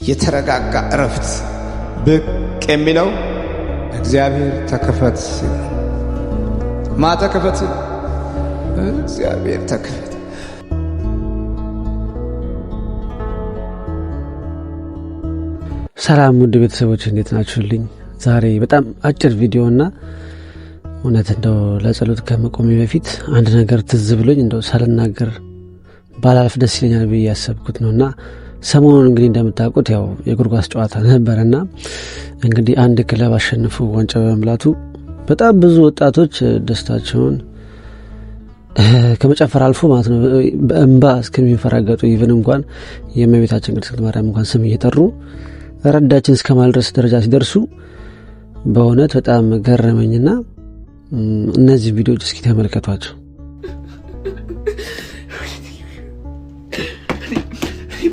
የተረጋጋ እረፍት ብቅ የሚለው እግዚአብሔር ተከፈት ማተከፈት እግዚአብሔር ተከፈት። ሰላም ውድ ቤተሰቦች እንዴት ናችሁልኝ? ዛሬ በጣም አጭር ቪዲዮና እውነት እንደው ለጸሎት ከመቆሜ በፊት አንድ ነገር ትዝ ብሎኝ እንደው ሳልናገር ባላልፍ ደስ ይለኛል ብዬ ያሰብኩት ነውና ሰሞኑን እንግዲህ እንደምታውቁት ያው የእግር ኳስ ጨዋታ ነበርና እንግዲህ አንድ ክለብ አሸንፎ ዋንጫ በመብላቱ በጣም ብዙ ወጣቶች ደስታቸውን ከመጨፈር አልፎ ማለት ነው በእንባ እስከሚፈራገጡ ኢቭን እንኳን የእመቤታችን ቅድስት ማርያም እንኳን ስም እየጠሩ ረዳችን እስከማልድረስ ደረጃ ሲደርሱ በእውነት በጣም ገረመኝና እነዚህ ቪዲዮዎች እስኪ ተመልከቷቸው።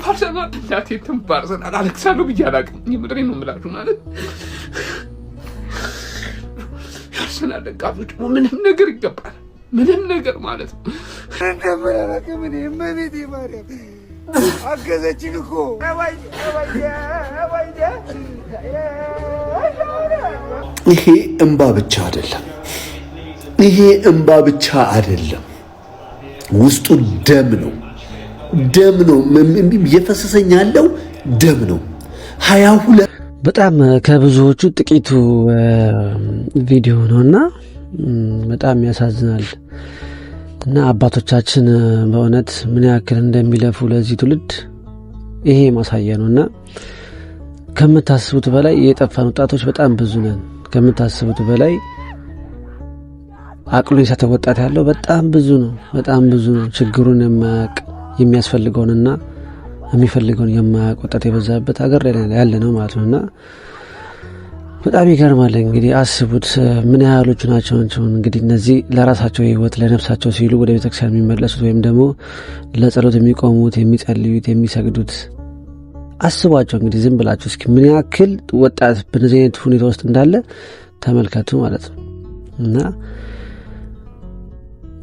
ባርሰናል እናቴም ባርሰናል አለቅሳለሁ ብዬ አላቅም። የምድሬን ነው የምላችሁ ማለት ያርሰናል ደጋፊዎች ምንም ነገር ይገባል ምንም ነገር ማለት ነው። እንደምናረከምን እመቤቴ ማርያም አገዘችን እኮ ይሄ እንባ ብቻ አይደለም። ይሄ እንባ ብቻ አይደለም፣ ውስጡ ደም ነው። ደም ነው እየፈሰሰኝ ያለው ደም ነው። 22 በጣም ከብዙዎቹ ጥቂቱ ቪዲዮ ነውና በጣም ያሳዝናል። እና አባቶቻችን በእውነት ምን ያክል እንደሚለፉ ለዚህ ትውልድ ይሄ ማሳያ ነውና ከምታስቡት በላይ የጠፋን ወጣቶች በጣም ብዙ ነን። ከምታስቡት በላይ አቅሉ የሳተ ወጣት ያለው በጣም ብዙ ነው። በጣም ብዙ ነው። ችግሩን የማያውቅ የሚያስፈልገውንና የሚፈልገውን የማያውቅ ወጣት የበዛበት ሀገር ላይ ያለ ነው ማለት ነውና በጣም ይገርማል። እንግዲህ አስቡት ምን ያህሎቹ ናቸው እንግዲህ እነዚህ ለራሳቸው ህይወት ለነፍሳቸው ሲሉ ወደ ቤተክርስቲያን የሚመለሱት ወይም ደግሞ ለጸሎት የሚቆሙት የሚጸልዩት የሚሰግዱት። አስቧቸው እንግዲህ ዝም ብላችሁ እስኪ ምን ያክል ወጣት በዚህ አይነት ሁኔታ ውስጥ እንዳለ ተመልከቱ ማለት ነው። እና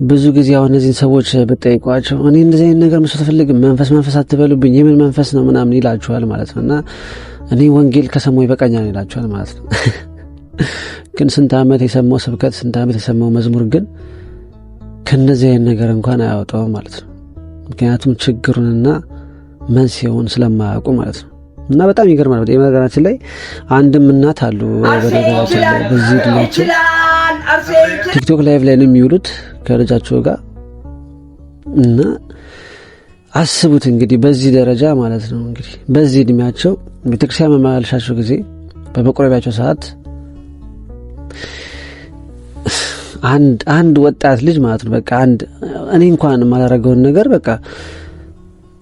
ብዙ ጊዜ አሁን እነዚህን ሰዎች በጠይቋቸው እኔ እንደዚህ አይነት ነገር መስራት ፈልግም መንፈስ አትበሉብኝ የምን መንፈስ ነው ምናምን ይላችኋል ማለት ነውና እኔ ወንጌል ከሰማው ይበቃኛል ይላችኋል ማለት ነው። ግን ስንት ዓመት የሰማው ስብከት ስንት ዓመት የሰማው መዝሙር ግን ከነዚህ አይነት ነገር እንኳን አያወጣው ማለት ነው። ምክንያቱም ችግሩንና መንስኤውን ስለማያውቁ ማለት ነው። እና በጣም ይገርማል። በነገራችን ላይ አንድም እናት አሉ በነገራችን ላይ በዚህ ድላቸው ቲክቶክ ላይቭ ላይ ነው የሚውሉት ከልጃቸው ጋር እና አስቡት እንግዲህ በዚህ ደረጃ ማለት ነው እንግዲህ በዚህ እድሜያቸው ቤተክርስቲያን መማለሻቸው ጊዜ በመቆረቢያቸው ሰዓት አንድ ወጣት ልጅ ማለት ነው በቃ እኔ እንኳን ማላረገውን ነገር በቃ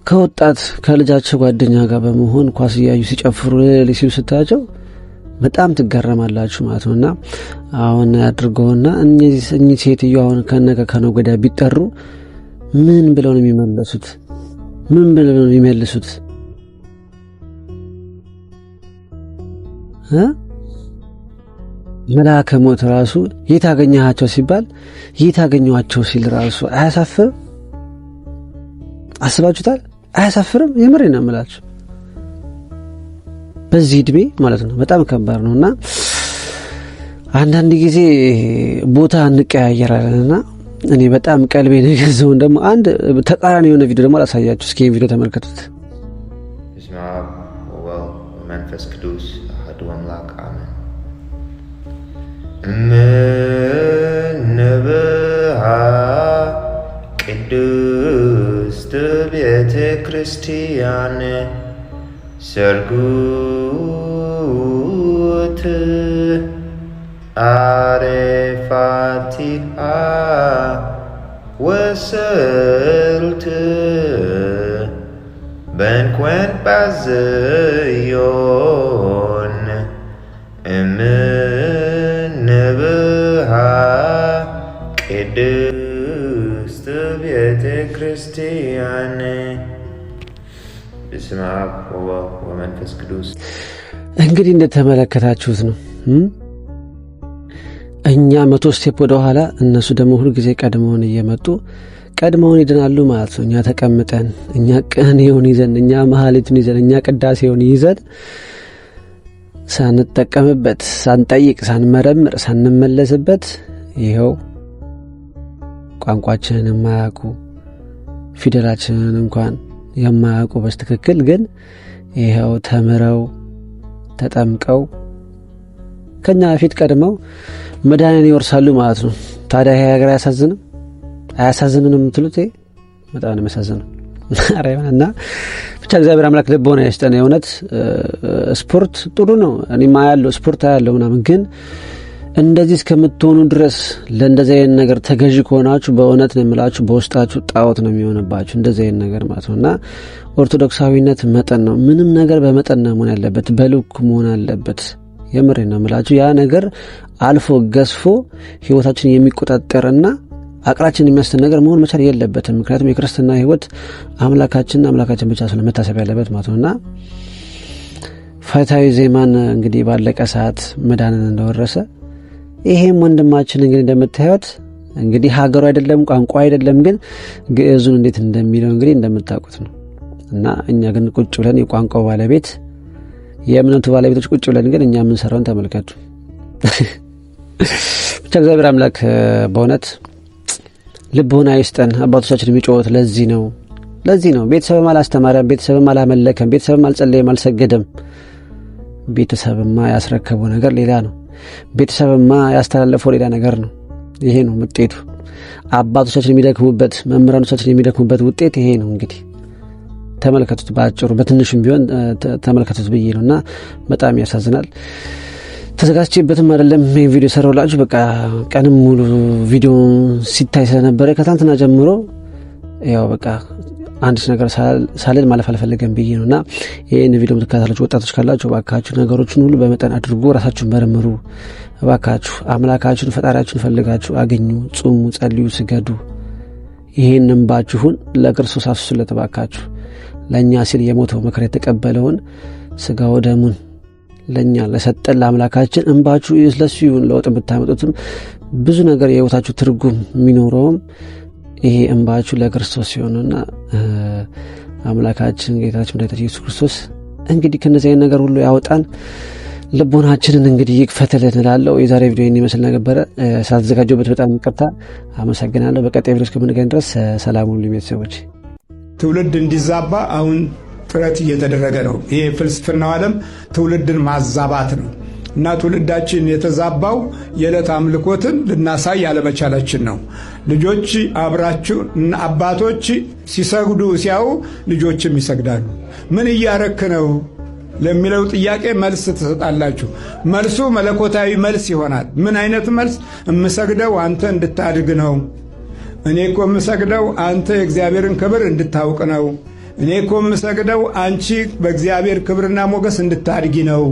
ከወጣት ከልጃቸው ጓደኛ ጋር በመሆን ኳስ እያዩ ሲጨፍሩ ሲሉ ስታያቸው በጣም ትገረማላችሁ ማለት ነውና አሁን አድርገውና እኚህ ሴትዮ አሁን ከነገ ቢጠሩ ምን ብለው ነው የሚመለሱት? ምን ብለው ነው የሚመልሱት? መልአከ ሞት ራሱ የት አገኘሃቸው ሲባል የት አገኘኋቸው ሲል ራሱ አያሳፍርም? አስባችሁታል? አያሳፍርም? የምሬን ነው የምላችሁ በዚህ እድሜ ማለት ነው በጣም ከባድ ነውና አንዳንድ ጊዜ ቦታ እንቀያየራለንና እኔ በጣም ቀልቤን የገዛውን ደግሞ አንድ ተቃራኒ የሆነ ቪዲዮ ደግሞ አላሳያችሁ። እስኪ ቪዲዮ ተመልከቱት። በስመ አብ ወወልድ ወመንፈስ ቅዱስ አሐዱ አምላክ አሜን። እምንብሃ ቅድስት ቤተ ክርስቲያን ሰርጉት አሬፋቲሃ ወሰልት በንኮን ባዘዮን እምንብሃ ቅድስት ቤተ ክርስቲያን በስመ አብ ወወልድ ወመንፈስ ቅዱስ። እንግዲህ እንደተመለከታችሁት ነው እኛ 100 ስቴፕ ወደ ኋላ እነሱ ደግሞ ሁሉ ጊዜ ቀድመውን እየመጡ ቀድመውን ይድናሉ ማለት ነው። እኛ ተቀምጠን እኛ ቅኔውን ይዘን እኛ መሐሌቱን ይዘን እኛ ቅዳሴውን ይዘን ሳንጠቀምበት ሳንጠይቅ ሳንመረምር ሳንመለስበት ይኸው ቋንቋችንን የማያውቁ ፊደላችንን እንኳን የማያውቁ በስትክክል ግን ይኸው ተምረው ተጠምቀው ከኛ በፊት ቀድመው መዳንን ይወርሳሉ ማለት ነው። ታዲያ ይሄ ነገር አያሳዝንም የምትሉት በጣም ነው የሚያሳዝነው። እና ብቻ እግዚአብሔር አምላክ ልቦና ይስጠን። የእውነት ስፖርት ጥሩ ነው። እኔማ ያለው ስፖርት ያለው ምናምን ግን እንደዚህ እስከምትሆኑ ድረስ ለእንደዚህ አይነት ነገር ተገዢ ከሆናችሁ በእውነት ነው የምላችሁ በውስጣችሁ ጣዖት ነው የሚሆንባችሁ እንደዚህ አይነት ነገር ማለት ነው። እና ኦርቶዶክሳዊነት መጠን ነው። ምንም ነገር በመጠን ነው መሆን ያለበት፣ በልኩ መሆን አለበት። የምሬ ነው የምላችሁ። ያ ነገር አልፎ ገዝፎ ህይወታችን የሚቆጣጠርና አቅራችን የሚያስተን ነገር መሆን መቻል የለበትም። ምክንያቱም የክርስትና ህይወት አምላካችን ብቻ ስለሆነ መታሰብ ያለበት ማለት ነውና ፋይታዊ ዜማን እንግዲህ ባለቀ ሰዓት መዳንን እንደወረሰ ይሄም ወንድማችን እንግዲህ እንደምታዩት እንግዲህ ሀገሩ አይደለም ቋንቋ አይደለም ግን ግዕዙን እንዴት እንደሚለው እንግዲህ እንደምታውቁት ነው። እና እኛ ግን ቁጭ ብለን የቋንቋው ባለቤት የእምነቱ ባለቤቶች ቁጭ ብለን ግን እኛ ምን ሰራውን ተመልከቱ። ብቻ እግዚአብሔር አምላክ በእውነት ልቦና ይስጠን። አባቶቻችን የሚጮሁት ለዚህ ነው። ቤተሰብም አላስተማረም፣ ቤተሰብም አላመለከም፣ ቤተሰብም አልጸለየም፣ አልሰገደም። ቤተሰብማ ያስረከበው ነገር ሌላ ነው። ቤተሰብማ ያስተላለፈው ሌላ ነገር ነው። ይሄ ነው ውጤቱ። አባቶቻችን የሚደክሙበት መምህራኖቻችን የሚደክሙበት ውጤት ይሄ ነው። እንግዲህ ተመልከቱት፣ በአጭሩ በትንሹም ቢሆን ተመልከቱት ብዬ ነውና በጣም ያሳዝናል። ተዘጋጅቼበትም አይደለም ይሄን ቪዲዮ ሰራውላችሁ። በቃ ቀንም ሙሉ ቪዲዮ ሲታይ ስለነበረ ከታንትና ጀምሮ ያው በቃ አንድ ነገር ሳልል ማለፍ አልፈልግም ብዬ ነውና ይሄን ቪዲዮ ተከታታዮች ወጣቶች ካላችሁ ባካችሁ ነገሮችን ሁሉ በመጠን አድርጉ፣ ራሳችሁን መርምሩ። ባካችሁ አምላካችሁን ፈጣሪያችሁን ፈልጋችሁ አገኙ፣ ጾሙ፣ ጸልዩ፣ ስገዱ። ይሄንን እንባችሁን ለክርስቶስ አፍስሱለት ባካችሁ። ለኛ ሲል የሞተው መከራ የተቀበለውን ስጋው ደሙን ለኛ ለሰጠን ለአምላካችን እንባችሁ ለሱ ይሁን። ለውጥ ብታመጡትም ብዙ ነገር የህይወታችሁ ትርጉም የሚኖረውም ይሄ እንባችሁ ለክርስቶስ ሲሆንና አምላካችን ጌታችን መድኃኒታችን ኢየሱስ ክርስቶስ እንግዲህ ከነዚህ አይነት ነገር ሁሉ ያወጣን፣ ልቦናችንን እንግዲህ ይክፈትልን እላለሁ። የዛሬ ቪዲዮ ይመስል ነበር። ሳትዘጋጁበት በጣም ይቅርታ። አመሰግናለሁ። በቀጣይ ቪዲዮ እስከምንገናኝ ድረስ ሰላም ሁሉ ቤተሰቦች። ትውልድ እንዲዛባ አሁን ጥረት እየተደረገ ነው። ይሄ ፍልስፍናው ዓለም ትውልድን ማዛባት ነው እና ትውልዳችን የተዛባው የዕለት አምልኮትን ልናሳይ ያለመቻላችን ነው። ልጆች አብራችሁ አባቶች ሲሰግዱ ሲያዩ ልጆችም ይሰግዳሉ። ምን እያረክ ነው ለሚለው ጥያቄ መልስ ትሰጣላችሁ። መልሱ መለኮታዊ መልስ ይሆናል። ምን አይነት መልስ? እምሰግደው አንተ እንድታድግ ነው። እኔ እኮ የምሰግደው አንተ የእግዚአብሔርን ክብር እንድታውቅ ነው። እኔ እኮ የምሰግደው አንቺ በእግዚአብሔር ክብርና ሞገስ እንድታድጊ ነው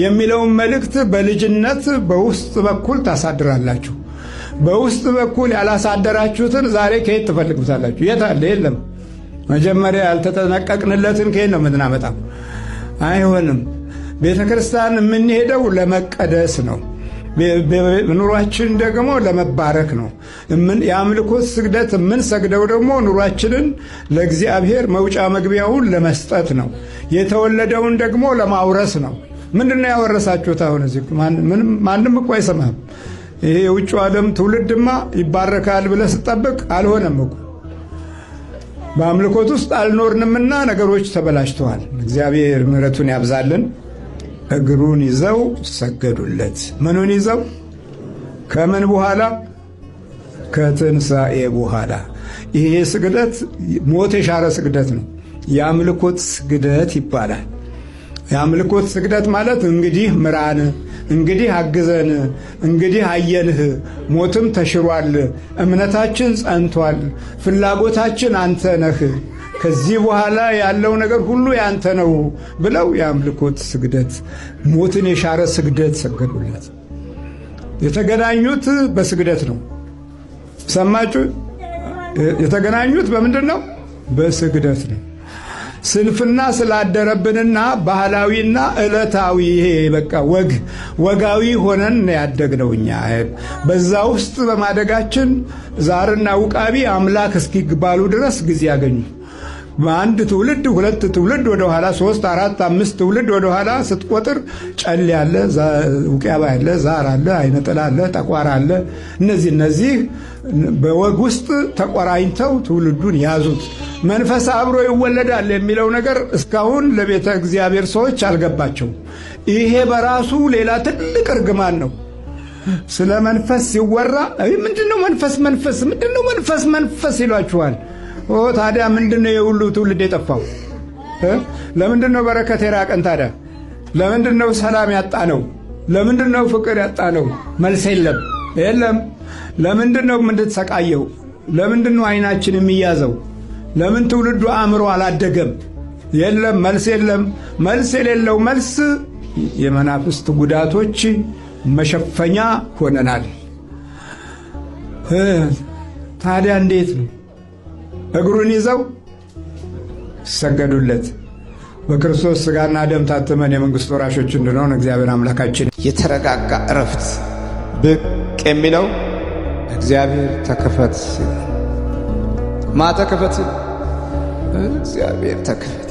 የሚለውን መልእክት በልጅነት በውስጥ በኩል ታሳድራላችሁ። በውስጥ በኩል ያላሳደራችሁትን ዛሬ ከየት ትፈልጉታላችሁ? የት አለ? የለም። መጀመሪያ ያልተጠነቀቅንለትን ከየት ነው የምናመጣው? አይሆንም። ቤተ ክርስቲያን የምንሄደው ለመቀደስ ነው። ኑሯችን ደግሞ ለመባረክ ነው። የአምልኮት ስግደት የምንሰግደው ደግሞ ኑሯችንን ለእግዚአብሔር መውጫ መግቢያውን ለመስጠት ነው። የተወለደውን ደግሞ ለማውረስ ነው። ምንድነው ያወረሳችሁት? አሁን እዚህ ማንም እኮ አይሰማም። ይሄ የውጭ ዓለም ትውልድማ ይባረካል ብለህ ስጠብቅ አልሆነም እኮ። በአምልኮት ውስጥ አልኖርንምና ነገሮች ተበላሽተዋል። እግዚአብሔር ምሕረቱን ያብዛልን። እግሩን ይዘው ሰገዱለት። ምኑን ይዘው? ከምን በኋላ? ከትንሣኤ በኋላ። ይሄ ስግደት ሞት የሻረ ስግደት ነው። የአምልኮት ስግደት ይባላል። የአምልኮት ስግደት ማለት እንግዲህ ምራን፣ እንግዲህ አግዘን፣ እንግዲህ አየንህ፣ ሞትም ተሽሯል፣ እምነታችን ጸንቷል፣ ፍላጎታችን አንተ ነህ፣ ከዚህ በኋላ ያለው ነገር ሁሉ ያንተ ነው ብለው የአምልኮት ስግደት ሞትን የሻረ ስግደት ሰገዱለት። የተገናኙት በስግደት ነው። ሰማችሁ? የተገናኙት በምንድን ነው? በስግደት ነው። ስንፍና ስላደረብንና ባህላዊና ዕለታዊ ይሄ በቃ ወጋዊ ሆነን ያደግነው እኛ በዛ ውስጥ በማደጋችን ዛርና ውቃቢ አምላክ እስኪባሉ ድረስ ጊዜ ያገኙ። በአንድ ትውልድ ሁለት ትውልድ ወደ ኋላ 3 4 5 ትውልድ ወደ ኋላ ስትቆጥር ጨል ያለ ውቅያባ ያለ ዛር አለ አይነጥላ አለ ጠቋራ አለ። እነዚህ በወግ ውስጥ ተቆራኝተው ትውልዱን ያዙት። መንፈስ አብሮ ይወለዳል የሚለው ነገር እስካሁን ለቤተ እግዚአብሔር ሰዎች አልገባቸው። ይሄ በራሱ ሌላ ትልቅ እርግማን ነው። ስለ መንፈስ ሲወራ ምንድነው መንፈስ ምንድነው መንፈስ ይሏችኋል። ታዲያ ምንድነው የሁሉ ትውልድ የጠፋው? ለምንድነው በረከት የራቀን? ታዲያ ለምንድነው ሰላም ያጣነው? ለምንድነው ፍቅር ያጣነው? መልስ የለም። ለምንድነው የምንተሰቃየው? ለምንድነው አይናችን የሚያዘው? ለምን ትውልዱ አእምሮ አላደገም? የለም፣ መልስ የለም። መልስ የሌለው መልስ የመናፍስት ጉዳቶች መሸፈኛ ሆነናል። ታዲያ እንዴት ነው? እግሩን ይዘው ሰገዱለት። በክርስቶስ ሥጋና ደም ታትመን የመንግሥት ወራሾች እንድንሆን እግዚአብሔር አምላካችን የተረጋጋ እረፍት ብቅ የሚለው እግዚአብሔር ተከፈት። ማ ተከፈት? እግዚአብሔር ተከፈት።